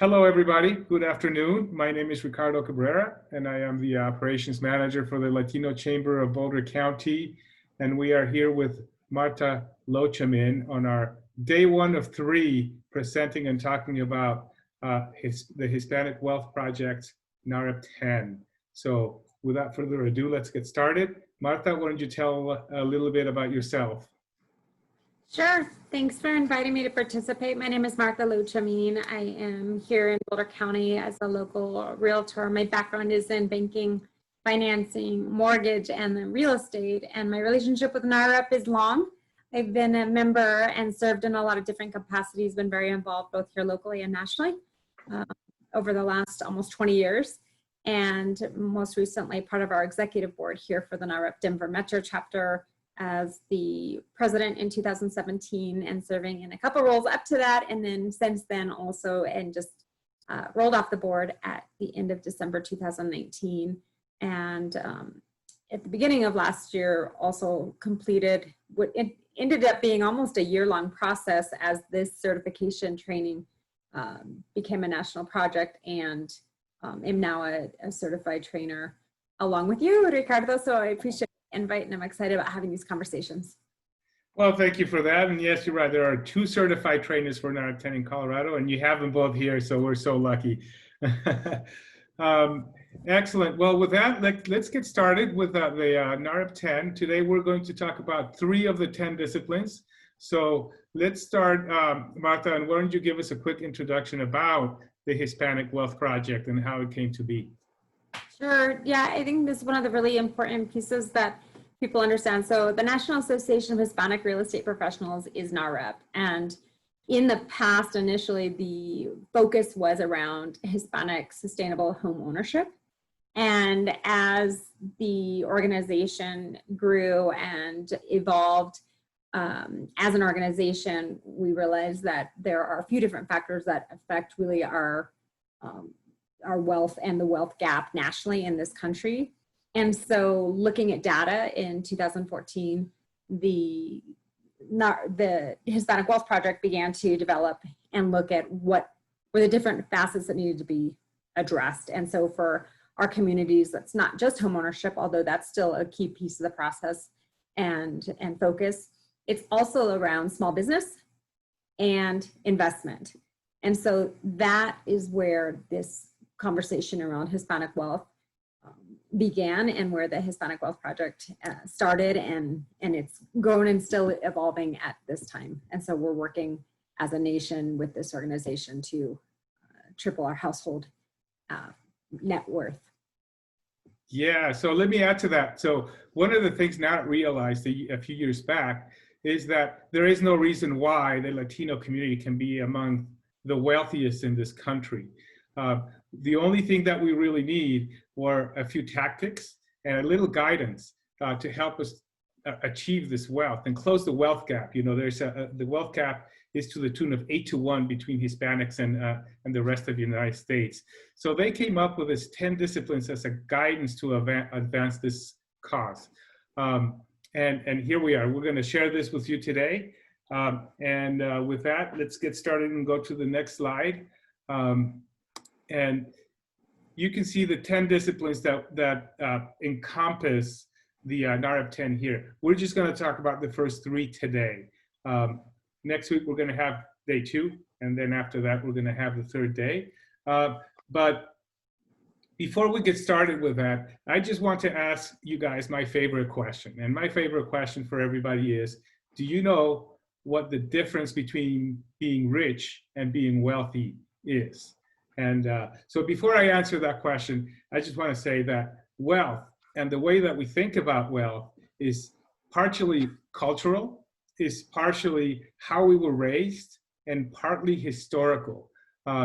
Hello, everybody. Good afternoon. My name is Ricardo Cabrera, and I am the operations manager for the Latino Chamber of Boulder County. And we are here with Marta Lochamin on our day 1 of 3 presenting and talking about the Hispanic Wealth Project, NAHREP 10. So without further ado, let's get started. Marta, why don't you tell a little bit about yourself? Sure. Thanks for inviting me to participate. My name is Marta Lochamin. I am here in Boulder County as a local realtor. My background is in banking, financing, mortgage, and then real estate. And my relationship with NAHREP is long. I've been a member and served in a lot of different capacities, been very involved both here locally and nationally over the last almost 20 years. And most recently part of our executive board here for the NAHREP Denver Metro chapter as the president in 2017 and serving in a couple roles up to that. And then since then also, and just rolled off the board at the end of December 2019. And at the beginning of last year, also completed what it ended up being almost a year-long process as this certification training became a national project, and am now a certified trainer along with you, Ricardo. So I appreciate invite, and I'm excited about having these conversations. Well, thank you for that. And yes, you're right. There are 2 certified trainers for NAHREP 10 in Colorado, and you have them both here, so we're so lucky. Excellent. Well, with that, let's get started with the NAHREP 10. Today, we're going to talk about 3 of the 10 disciplines. So let's start, Marta, and why don't you give us a quick introduction about the Hispanic Wealth Project and how it came to be? Sure. Yeah, I think this is one of the really important pieces that people understand. So the National Association of Hispanic Real Estate Professionals is NAHREP. And in the past, initially, the focus was around Hispanic sustainable home ownership. And as the organization grew and evolved as an organization, we realized that there are a few different factors that affect really our wealth and the wealth gap nationally in this country. And so looking at data in 2014, the Hispanic Wealth Project began to develop and look at what were the different facets that needed to be addressed. And so for our communities, that's not just homeownership, although that's still a key piece of the process and focus. It's also around small business and investment. And so that is where this conversation around Hispanic wealth began, and where the Hispanic Wealth Project started, and it's grown and still evolving at this time. And so we're working as a nation with this organization to triple our household net worth. Yeah, so let me add to that. So one of the things not realized a few years back is that there is no reason why the Latino community can be among the wealthiest in this country. The only thing that we really need were a few tactics and a little guidance to help us achieve this wealth and close the wealth gap. You know, the wealth gap is to the tune of 8-to-1 between Hispanics and the rest of the United States. So they came up with this 10 disciplines as a guidance to advance this cause. And here we are. We're going to share this with you today. With that, let's get started and go to the next slide. And you can see the 10 disciplines that encompass the NAHREP 10 here. We're just going to talk about the first 3 today. Next week, we're going to have day 2. And then after that, we're going to have the 3rd day. But before we get started with that, I just want to ask you guys my favorite question. And my favorite question for everybody is, do you know what the difference between being rich and being wealthy is? And so before I answer that question, I just want to say that wealth and the way that we think about wealth is partially cultural, is partially how we were raised, and partly historical.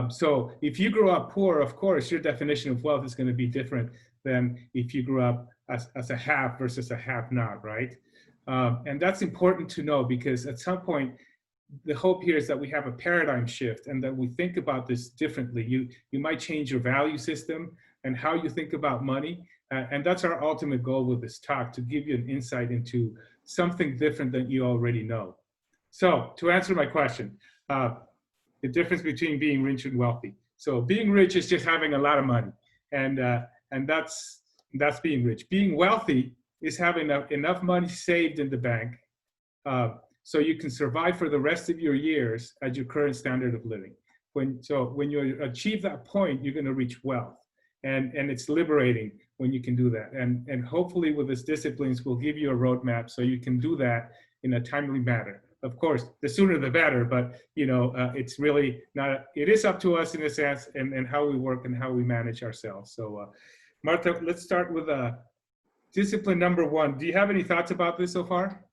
So if you grew up poor, of course, your definition of wealth is going to be different than if you grew up as a have versus a have-not, right? And that's important to know, because at some point, the hope here is that we have a paradigm shift and that we think about this differently. You might change your value system and how you think about money. And that's our ultimate goal with this talk, to give you an insight into something different than you already know. So to answer my question, the difference between being rich and wealthy. So being rich is just having a lot of money, and that's being rich. Being wealthy is having enough money saved in the bank, so you can survive for the rest of your years at your current standard of living. When you achieve that point, you're going to reach wealth, and it's liberating when you can do that. And hopefully with these disciplines, we'll give you a roadmap so you can do that in a timely manner. Of course, the sooner the better, but it's really not, it is up to us in a sense, and how we work and how we manage ourselves. So Marta, let's start with discipline number 1. Do you have any thoughts about this so far?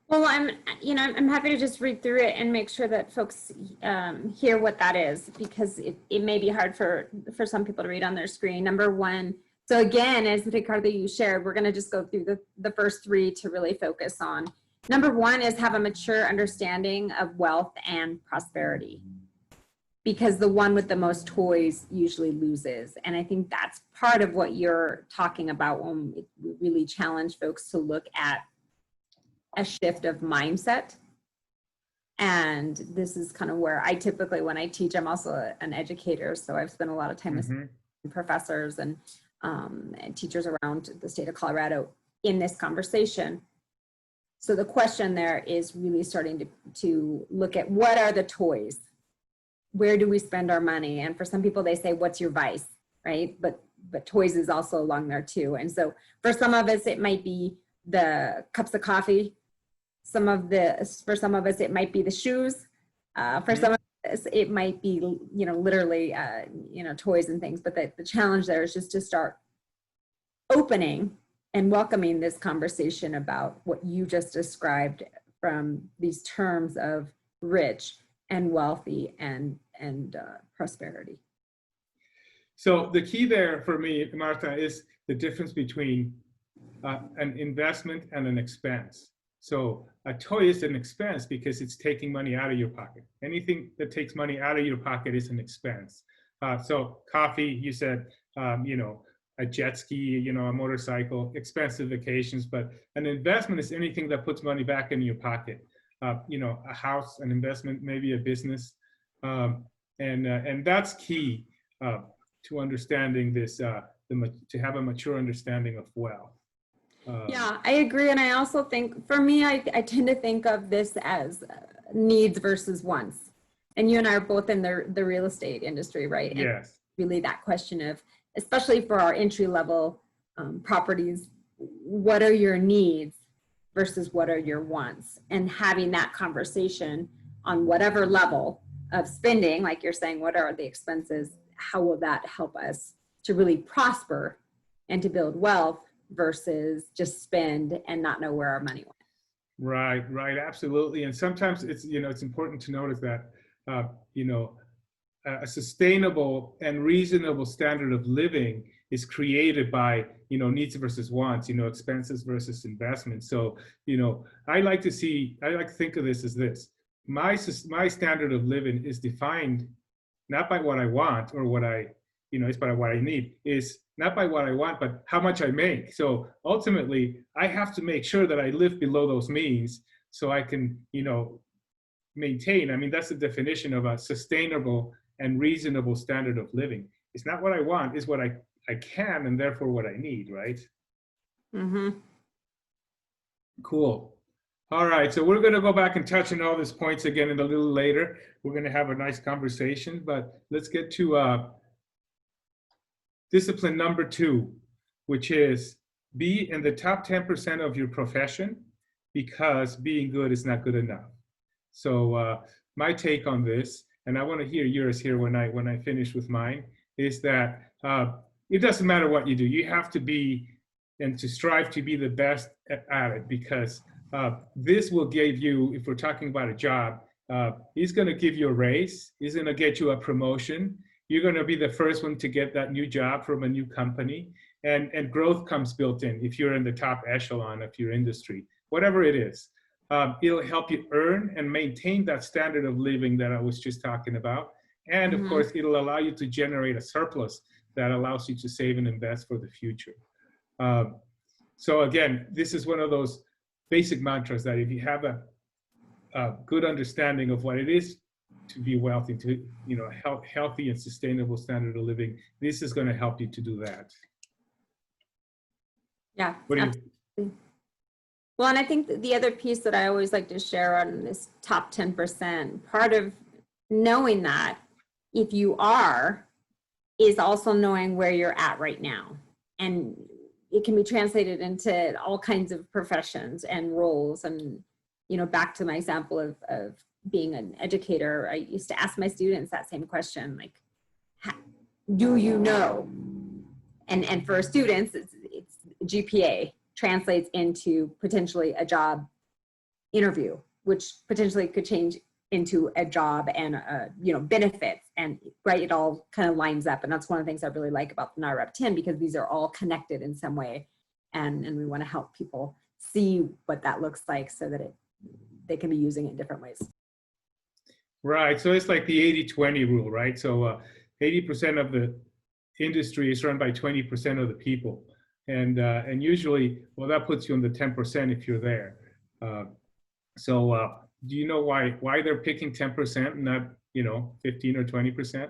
Well, I'm happy to just read through it and make sure that folks hear what that is, because it may be hard for some people to read on their screen. Number 1, so again, as Ricardo, you shared, we're going to just go through the first 3 to really focus on. Number 1 is have a mature understanding of wealth and prosperity, because the one with the most toys usually loses. And I think that's part of what you're talking about when we really challenge folks to look at a shift of mindset. And this is kind of where I typically, when I teach, I'm also an educator. So I've spent a lot of time with professors and teachers around the state of Colorado in this conversation. So the question there is really starting to look at what are the toys? Where do we spend our money? And for some people, they say, what's your vice, right? But toys is also along there too. And so for some of us, it might be the cups of coffee. For some of us, it might be the shoes. For some of us, it might be, literally, toys and things. But the challenge there is just to start opening and welcoming this conversation about what you just described from these terms of rich and wealthy and prosperity. So the key there for me, Marta, is the difference between an investment and an expense. So a toy is an expense because it's taking money out of your pocket. Anything that takes money out of your pocket is an expense. So coffee, you said, a jet ski, a motorcycle, expensive vacations, but an investment is anything that puts money back in your pocket. A house, an investment, maybe a business. And that's key to understanding this, to have a mature understanding of wealth. Yeah, I agree. And I also think, for me, I tend to think of this as needs versus wants. And you and I are both in the real estate industry, right? And yes. Really that question of, especially for our entry level properties, what are your needs versus what are your wants? And having that conversation on whatever level of spending, like you're saying, what are the expenses? How will that help us to really prosper and to build wealth versus just spend and not know where our money went? Right, absolutely. And sometimes it's, it's important to notice that, a sustainable and reasonable standard of living is created by, needs versus wants, expenses versus investments. So, I like to think of this as this. My standard of living is defined not by what I want or what it's by what I need. Is not by what I want, but how much I make. So ultimately, I have to make sure that I live below those means so I can, maintain. I mean, that's the definition of a sustainable and reasonable standard of living. It's not what I want, it's what I can, and therefore what I need, right? Mm-hmm. Cool. All right, so we're going to go back and touch on all these points again a little later. We're going to have a nice conversation, but let's get to discipline number 2, which is be in the top 10% of your profession, because being good is not good enough. So my take on this, and I want to hear yours here when I finish with mine, is that it doesn't matter what you do. You have to be and to strive to be the best at it, because this will give you, if we're talking about a job, he's going to give you a raise. He's going to get you a promotion. You're going to be the first one to get that new job from a new company. And growth comes built in if you're in the top echelon of your industry, whatever it is. It'll help you earn and maintain that standard of living that I was just talking about. And of course, it'll allow you to generate a surplus that allows you to save and invest for the future. So again, this is one of those basic mantras that if you have a good understanding of what it is to be wealthy, to, healthy and sustainable standard of living. This is going to help you to do that. Yeah, What do you? absolutely. Well, and I think the other piece that I always like to share on this top 10%, part of knowing that if you are, is also knowing where you're at right now. And it can be translated into all kinds of professions and roles. And, back to my example of being an educator, I used to ask my students that same question, like, do you know? And for students, it's GPA translates into potentially a job interview, which potentially could change into a job and benefits, and right, it all kind of lines up. And that's one of the things I really like about the NAHREP 10, because these are all connected in some way, and we want to help people see what that looks like so that they can be using it in different ways. Right. So it's like the 80-20 rule, right? So 80% of the industry is run by 20% of the people, and usually, well, that puts you in the 10% if you're there. Do you know why they're picking 10% and not 15 or 20%?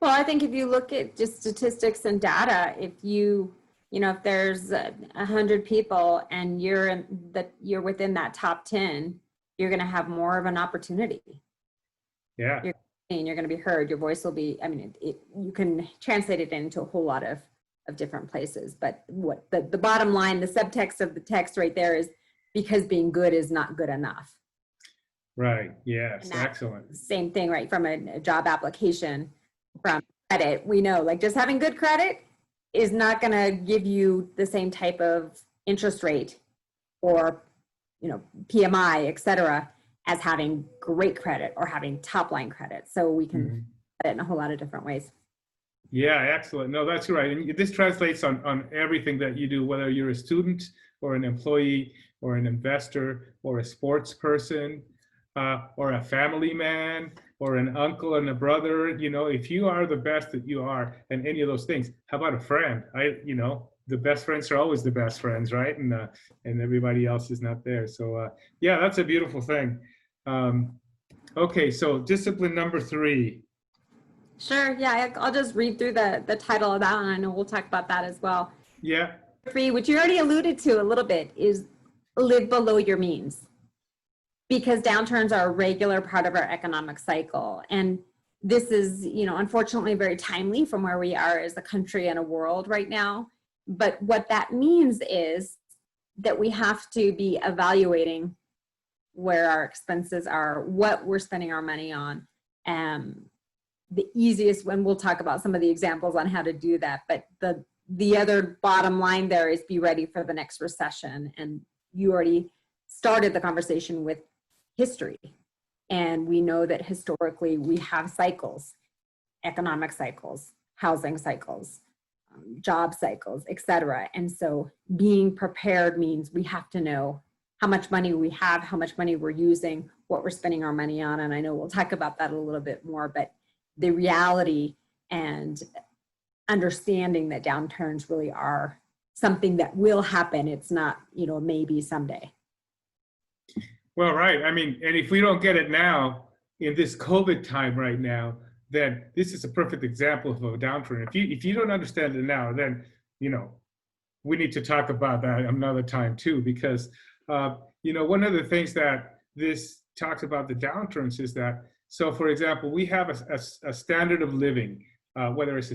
Well, I think if you look at just statistics and data, if if there's 100 people and you're within that top 10, you're going to have more of an opportunity. Yeah. You're going to be heard. Your voice will be. I mean, you can translate it into a whole lot of different places. But what the bottom line, the subtext of the text right there is, because being good is not good enough. Right. Yes. Excellent. Same thing, right? From a job application, from credit, we know, like, just having good credit is not going to give you the same type of interest rate or, PMI, et cetera, as having great credit or having top line credit. So we can do it in a whole lot of different ways. Yeah, excellent. No, that's right. And this translates on everything that you do, whether you're a student or an employee or an investor or a sports person or a family man or an uncle and a brother. If you are the best that you are in any of those things, how about a friend? The best friends are always the best friends, right? And everybody else is not there. So yeah, that's a beautiful thing. Okay, so discipline number 3. Sure. Yeah, I'll just read through the title of that one. I know we'll talk about that as well. Yeah. 3, which you already alluded to a little bit, is live below your means. Because downturns are a regular part of our economic cycle. And this is, unfortunately very timely from where we are as a country and a world right now. But what that means is that we have to be evaluating where our expenses are, what we're spending our money on. The easiest one, we'll talk about some of the examples on how to do that, but the other bottom line there is be ready for the next recession. And you already started the conversation with history. And we know that historically we have cycles, economic cycles, housing cycles, job cycles, et cetera. And so being prepared means we have to know how much money we have, how much money we're using, what we're spending our money on. And I know we'll talk about that a little bit more, but the reality and understanding that downturns really are something that will happen. It's not, maybe someday. Well, right. I mean, and if we don't get it now in this COVID time right now, then this is a perfect example of a downturn. If you don't understand it now, then, we need to talk about that another time too, because, one of the things that this talks about the downturns is that, so for example, we have a standard of living, whether it's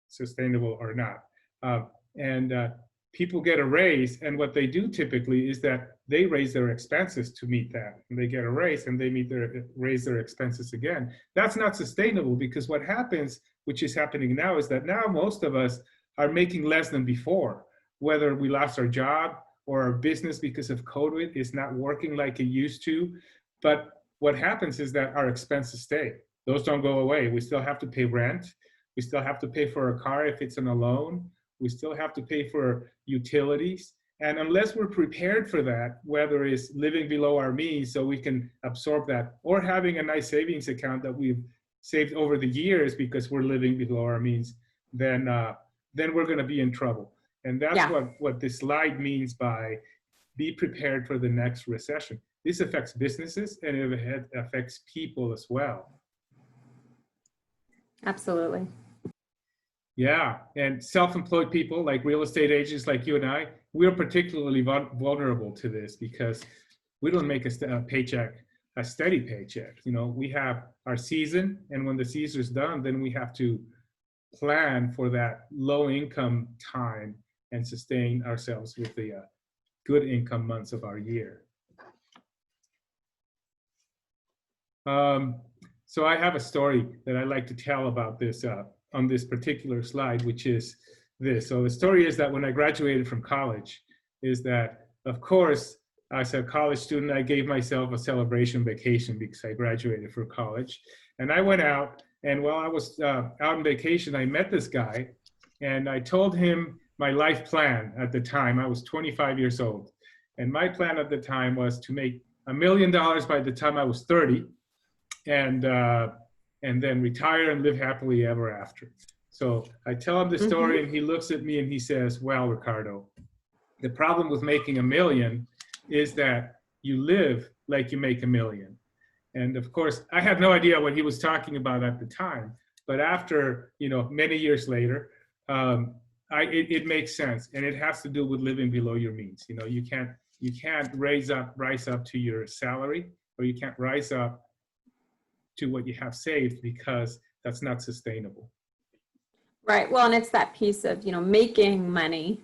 sustainable or not. And people get a raise, and what they do typically is that they raise their expenses to meet that. And they get a raise and they raise their expenses again. That's not sustainable, because what happens, which is happening now, is that now most of us are making less than before, whether we lost our job or our business because of COVID is not working like it used to. But what happens is that our expenses stay. Those don't go away. We still have to pay rent. We still have to pay for a car if it's on a loan. We still have to pay for utilities. And unless we're prepared for that, whether it's living below our means so we can absorb that, or having a nice savings account that we've saved over the years because we're living below our means, then we're going to be in trouble. And that's what this slide means by be prepared for the next recession. this affects businesses and it affects people as well. Absolutely. Yeah, and self-employed people like real estate agents like you and I, we're particularly vulnerable to this because we don't make a steady paycheck. You know, we have our season, and when the season's done, then we have to plan for that low income time and sustain ourselves with the good income months of our year. So I have a story that I like to tell about this on this particular slide, which is this. So the story is that when I graduated from college, is that, of course, as a college student, I gave myself a celebration vacation because I graduated from college. And I went out, and while I was out on vacation, I met this guy, and I told him my life plan at the time. I was 25 years old. And my plan at the time was to make $1 million by the time I was 30, and then retire and live happily ever after. So I tell him the story, and he looks at me and he says, well, Ricardo, the problem with making $1 million is that you live like you make $1 million. And of course, I had no idea what he was talking about at the time. But after, you know, many years later, it makes sense. And it has to do with living below your means. You know, you can't rise up to your salary, or you can't rise up to what you have saved, because that's not sustainable. Right. Well, and it's that piece of, you know, making money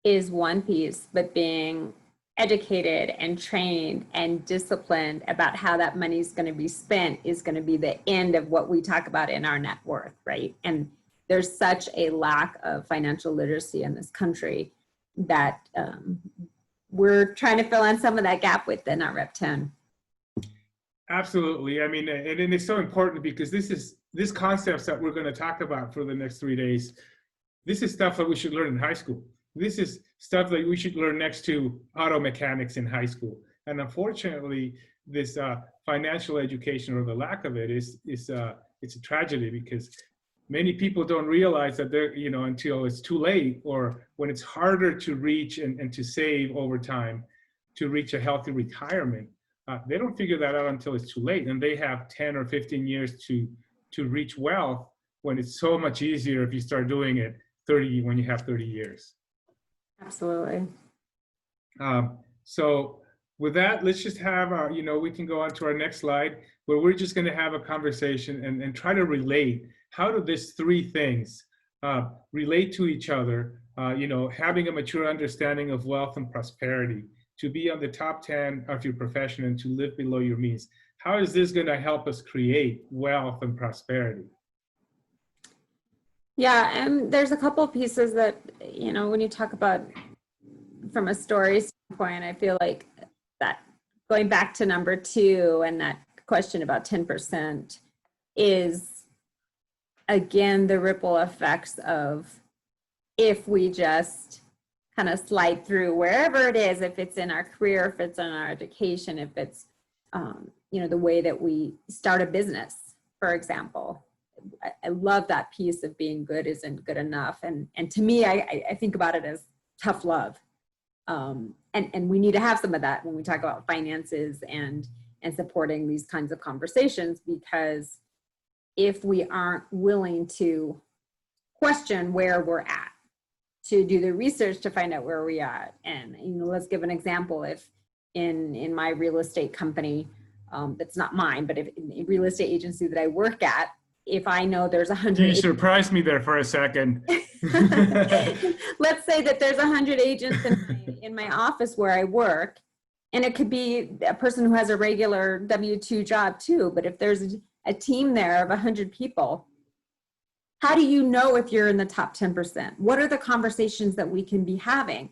is one piece, but being educated and trained and disciplined about how that money is going to be spent is going to be the end of what we talk about in our net worth, right? And there's such a lack of financial literacy in this country that we're trying to fill in some of that gap with the NAHREP 10. Absolutely. I mean, and it's so important because this concepts that we're going to talk about for the next 3 days, this is stuff that we should learn in high school. This is stuff that we should learn next to auto mechanics in high school. And unfortunately, this financial education, or the lack of it, it's a tragedy, because many people don't realize that they're, you know, until it's too late, or when it's harder to reach and to save over time to reach a healthy retirement. They don't figure that out until it's too late, and they have 10 or 15 years to reach wealth, when it's so much easier if you start doing it when you have 30 years. Absolutely. So with that, let's just have you know, we can go on to our next slide, where we're just going to have a conversation and try to relate, how do these three things relate to each other, you know, having a mature understanding of wealth and prosperity, to be on the top 10 of your profession, and to live below your means. How is this going to help us create wealth and prosperity? Yeah, and there's a couple of pieces that, you know, when you talk about from a story standpoint, I feel like that going back to number 2 and that question about 10% is, again, the ripple effects of, if we just kind of slide through wherever it is, if it's in our career, if it's in our education, if it's, you know, the way that we start a business, for example. I love that piece of being good isn't good enough. And to me, I think about it as tough love. And we need to have some of that when we talk about finances and supporting these kinds of conversations, because if we aren't willing to question where we're at, to do the research to find out where we are. And, you know, let's give an example. If in my real estate company, that's not mine, but if in a real estate agency that I work at, if I know there's 100. You surprised me there for a second. Let's say that there's 100 agents in my office where I work, and it could be a person who has a regular W-2 job too. But if there's a team there of 100 people, how do you know if you're in the top 10%? What are the conversations that we can be having?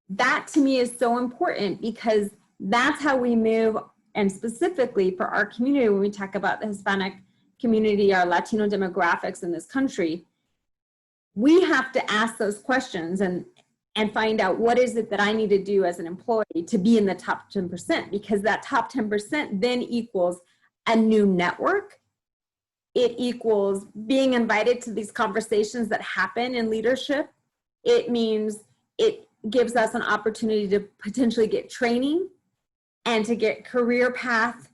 That to me is so important, because that's how we move. And specifically for our community, when we talk about the Hispanic community, our Latino demographics in this country, we have to ask those questions and find out, what is it that I need to do as an employee to be in the top 10%? Because that top 10% then equals a new network. It equals being invited to these conversations that happen in leadership. It means it gives us an opportunity to potentially get training and to get career path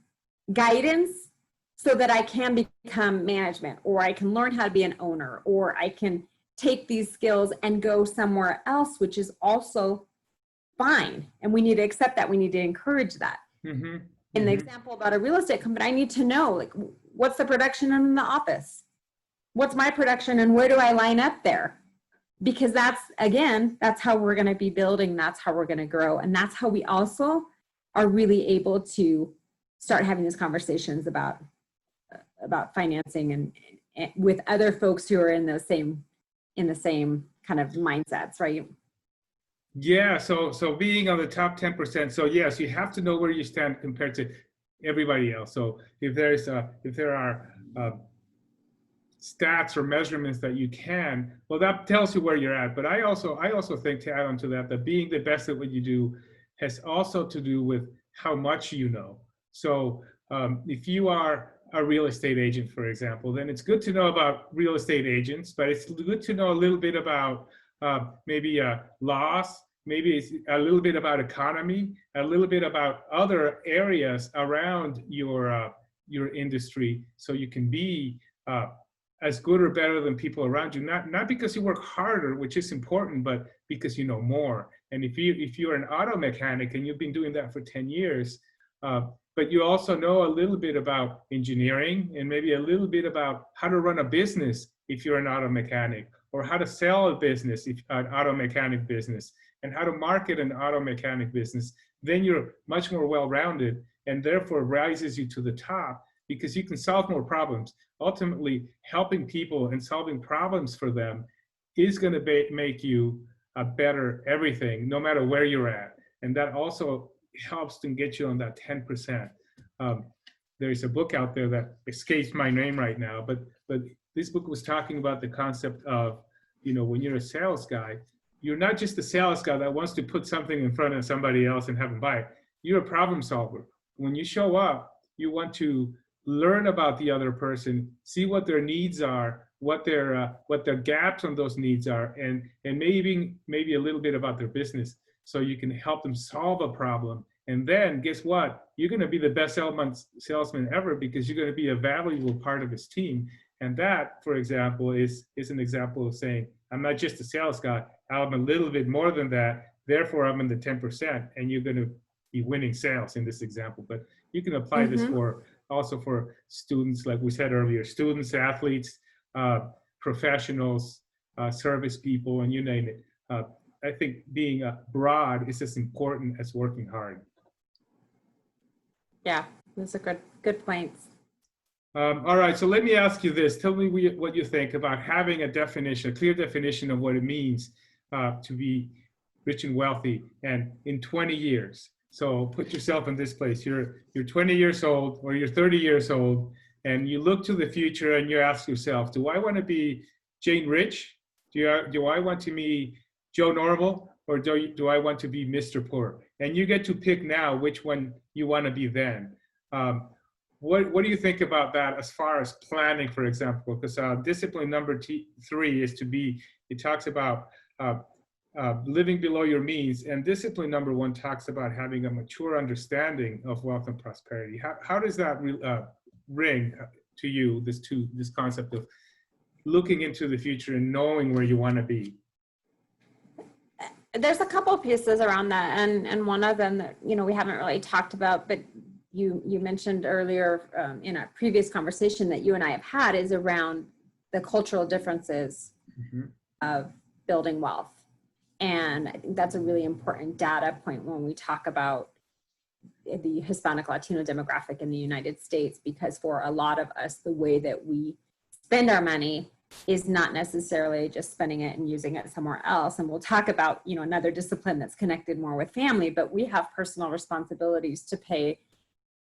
guidance so that I can become management, or I can learn how to be an owner, or I can take these skills and go somewhere else, which is also fine. And we need to accept that. We need to encourage that. Mm-hmm. In the example about a real estate company, I need to know, like, what's the production in the office? What's my production and where do I line up there? Because that's, again, that's how we're going to be building. That's how we're going to grow. And that's how we also are really able to start having these conversations about financing and with other folks who are in the same kind of mindsets, right? Yeah, so being on the top 10%, so yes, you have to know where you stand compared to everybody else. So if there are stats or measurements that you can, well, that tells you where you're at. But I also think, to add on to that being the best at what you do has also to do with how much you know. So if you are a real estate agent, for example, then it's good to know about real estate agents, but it's good to know a little bit about maybe laws, maybe it's a little bit about economy, a little bit about other areas around your industry, so you can be as good or better than people around you. Not because you work harder, which is important, but because you know more. And if you're an auto mechanic and you've been doing that for 10 years, but you also know a little bit about engineering and maybe a little bit about how to run a business if you're an auto mechanic, or how to sell a business, if an auto mechanic business, and how to market an auto mechanic business, then you're much more well-rounded, and therefore rises you to the top because you can solve more problems. Ultimately, helping people and solving problems for them is going to make you a better everything, no matter where you're at. And that also helps to get you on that 10%. There's a book out there that escapes my name right now, but this book was talking about the concept of, when you're a sales guy, you're not just a sales guy that wants to put something in front of somebody else and have them buy it. You're a problem solver. When you show up, you want to learn about the other person, see what their needs are, what their gaps on those needs are, and maybe a little bit about their business, so you can help them solve a problem. And then guess what? You're going to be the best salesman ever, because you're going to be a valuable part of his team. And that, for example, is an example of saying, I'm not just a sales guy, I'm a little bit more than that, therefore I'm in the 10%, and you're going to be winning sales in this example. But you can apply this also for students, like we said earlier, students, athletes, professionals, service people, and you name it. I think being broad is as important as working hard. Yeah, those are good points. All right, so let me ask you this. Tell me what you think about having a clear definition of what it means to be rich and wealthy, and in 20 years. So put yourself in this place. You're 20 years old, or you're 30 years old, and you look to the future and you ask yourself, do I want to be Jane Rich? Do I want to be Joe Normal, or do I want to be Mr. Poor? And you get to pick now which one you want to be then. What do you think about that as far as planning, for example? Because discipline number 3 is it talks about living below your means, and discipline number 1 talks about having a mature understanding of wealth and prosperity. How does that ring to you, this concept of looking into the future and knowing where you want to be? There's a couple of pieces around that, and one of them that we haven't really talked about, but you mentioned earlier in a previous conversation that you and I have had, is around the cultural differences of building wealth. And I think that's a really important data point when we talk about the Hispanic Latino demographic in the United States, because for a lot of us, the way that we spend our money is not necessarily just spending it and using it somewhere else. And we'll talk about, another discipline that's connected more with family, but we have personal responsibilities to pay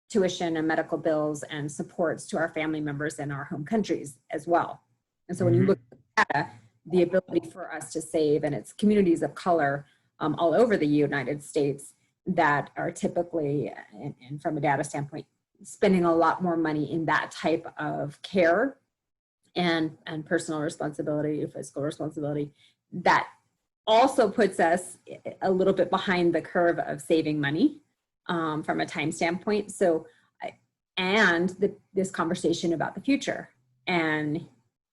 tuition and medical bills and supports to our family members in our home countries as well. And so when you look at data, the ability for us to save, and it's communities of color all over the United States that are typically, and from a data standpoint, spending a lot more money in that type of care and personal responsibility, fiscal responsibility, that also puts us a little bit behind the curve of saving money. from a time standpoint. So, and this conversation about the future. And,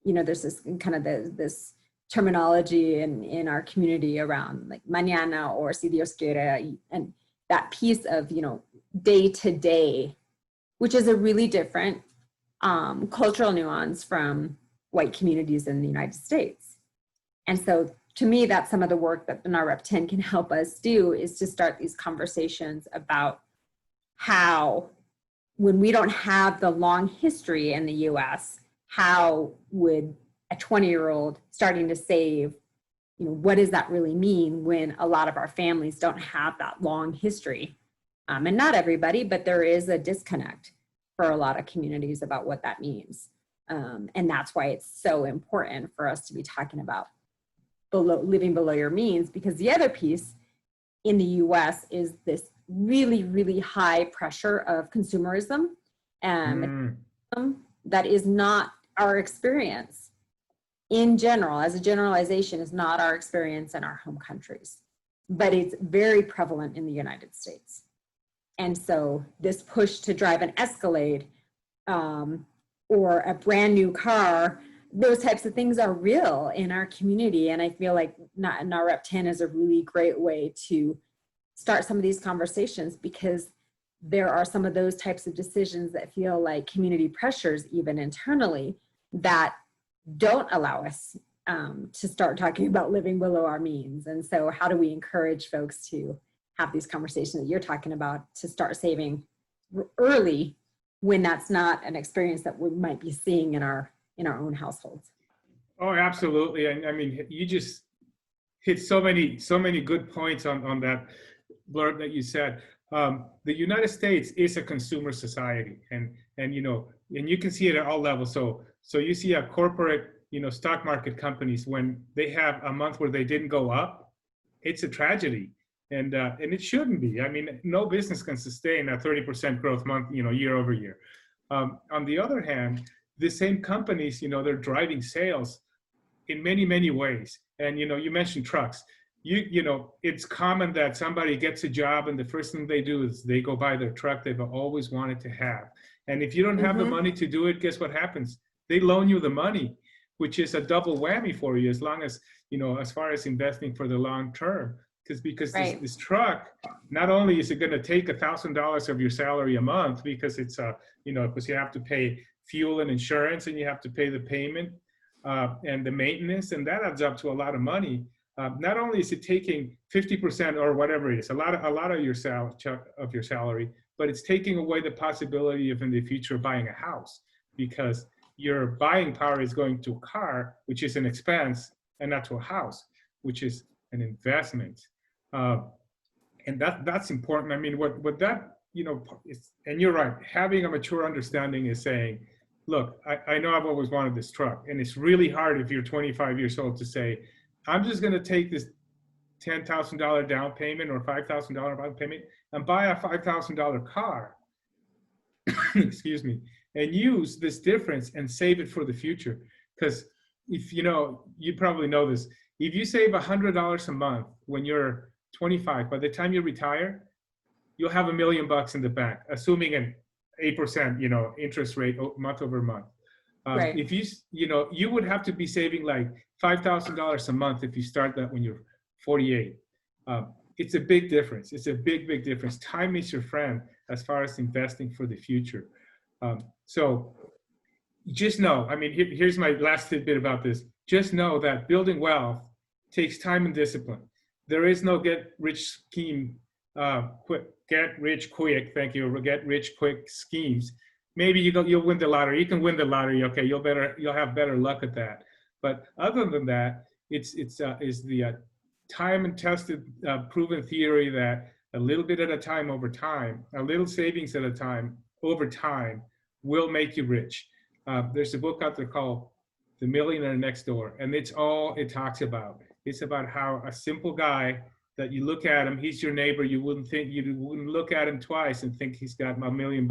you know, there's this kind of this terminology in our community around like mañana or si Dios quiere, and that piece of, you know, day to day, which is a really different cultural nuance from white communities in the United States. And so to me, that's some of the work that the NAHREP 10 can help us do, is to start these conversations about how, when we don't have the long history in the US, how would a 20-year-old starting to save, you know, what does that really mean when a lot of our families don't have that long history? And not everybody, but there is a disconnect for a lot of communities about what that means. And that's why it's so important for us to be talking about living below your means, because the other piece in the US is this really, really high pressure of consumerism, and that is not our experience in general, as a generalization, is not our experience in our home countries, but it's very prevalent in the United States. And so this push to drive an Escalade or a brand new car, those types of things are real in our community. And I feel like NAHREP 10 is a really great way to start some of these conversations, because there are some of those types of decisions that feel like community pressures, even internally, that don't allow us to start talking about living below our means. And so how do we encourage folks to have these conversations that you're talking about, to start saving early when that's not an experience that we might be seeing in our own households? Oh, absolutely. And I mean, you just hit so many good points on that blurb that you said. The United States is a consumer society, and you know, and you can see it at all levels. So you see a corporate, you know, stock market companies, when they have a month where they didn't go up, it's a tragedy, and it shouldn't be. I mean, no business can sustain a 30% growth month, you know, year over year. On the other hand, the same companies, you know, they're driving sales in many ways. And you know, you mentioned trucks. You know, it's common that somebody gets a job and the first thing they do is they go buy their truck they've always wanted to have. And if you don't have the money to do it, guess what happens? They loan you the money, which is a double whammy for you, as long as, you know, as far as investing for the long term. Because Right. this truck, not only is it going to take $1,000 of your salary a month, because it's you know, because you have to pay fuel and insurance, and you have to pay the payment and the maintenance, and that adds up to a lot of money. Not only is it taking 50% or whatever it is, a lot of your salary, but it's taking away the possibility of in the future buying a house, because your buying power is going to a car, which is an expense, and not to a house, which is an investment. And that's important. I mean, what that, you know, is, and you're right, having a mature understanding is saying, look, I know I've always wanted this truck, and it's really hard if you're 25 years old to say, I'm just going to take this $10,000 down payment or $5,000 down payment and buy a $5,000 car, excuse me, and use this difference and save it for the future. Because if you know, you probably know this, if you save $100 a month when you're 25, by the time you retire, you'll have $1 million in the bank, assuming an 8%, you know, interest rate month over month. Right. If you know, you would have to be saving like $5,000 a month if you start that when you're 48. It's a big difference. It's a big difference. Time is your friend as far as investing for the future. So just know, I mean, here's my last tidbit about this. Just know that building wealth takes time and discipline. There is no get rich scheme, get rich quick, thank you, or get rich quick schemes. Maybe you'll win the lottery. You can win the lottery. Okay, you'll have better luck at that. But other than that, it's the time and tested, proven theory that a little bit at a time over time, a little savings at a time over time will make you rich. There's a book out there called The Millionaire Next Door, and it's all it talks about. It's about how a simple guy that you look at him, he's your neighbor, you wouldn't look at him twice and think he's got $1 million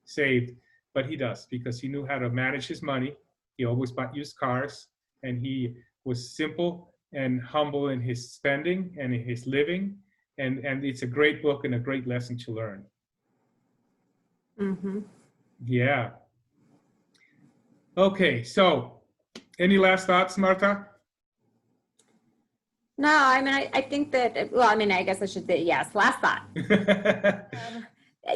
saved, but he does, because he knew how to manage his money. He always bought used cars, and he was simple and humble in his spending and in his living, and it's a great book and a great lesson to learn. Mm-hmm. Yeah. Okay, so any last thoughts, Marta? No, I mean, I think that, well, I mean, I guess I should say yes, last thought.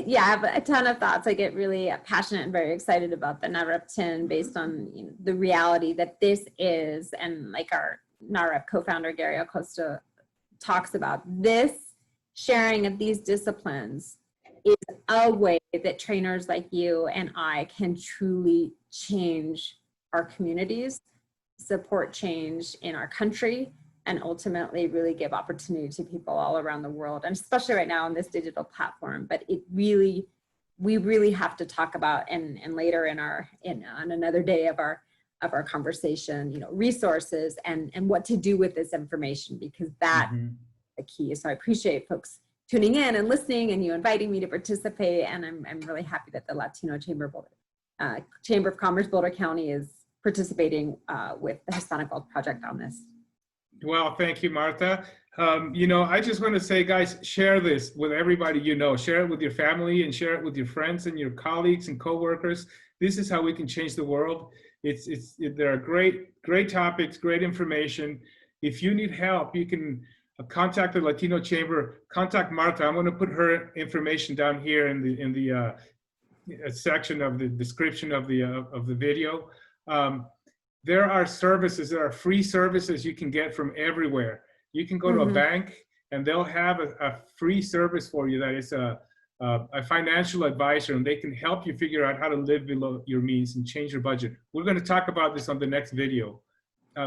Yeah, I have a ton of thoughts. I get really passionate and very excited about the NAHREP 10 based on, you know, the reality that this is, and like our NAHREP co-founder, Gary Acosta, talks about, this sharing of these disciplines is a way that trainers like you and I can truly change our communities, support change in our country, and ultimately really give opportunity to people all around the world, and especially right now on this digital platform. But it really, we really have to talk about, and later on another day of our conversation, you know, resources and what to do with this information, because that's the key. So I appreciate folks tuning in and listening, and you inviting me to participate. And I'm really happy that the Latino Chamber of Commerce Boulder County is participating with the Hispanic Wealth Project on this. Well, thank you, Marta. You know, I just want to say, guys, share this with everybody you know. Share it with your family and share it with your friends and your colleagues and coworkers. This is how we can change the world. There are great topics, great information. If you need help, you can contact the Latino Chamber. Contact Marta. I'm going to put her information down here in the section of the description of the video. There are services, there are free services you can get from everywhere. You can go to a bank and they'll have a free service for you that is a financial advisor, and they can help you figure out how to live below your means and change your budget. We're going to talk about this on the next video.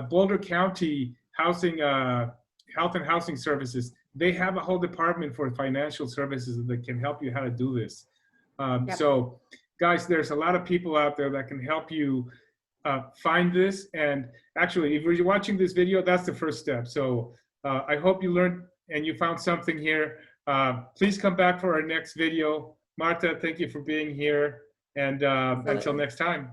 Boulder County Health and Housing Services, they have a whole department for financial services that can help you how to do this. So guys, there's a lot of people out there that can help you find this. And actually, if you're watching this video, that's the first step. So I hope you learned and you found something here. Please come back for our next video. Marta, thank you for being here. And until next time.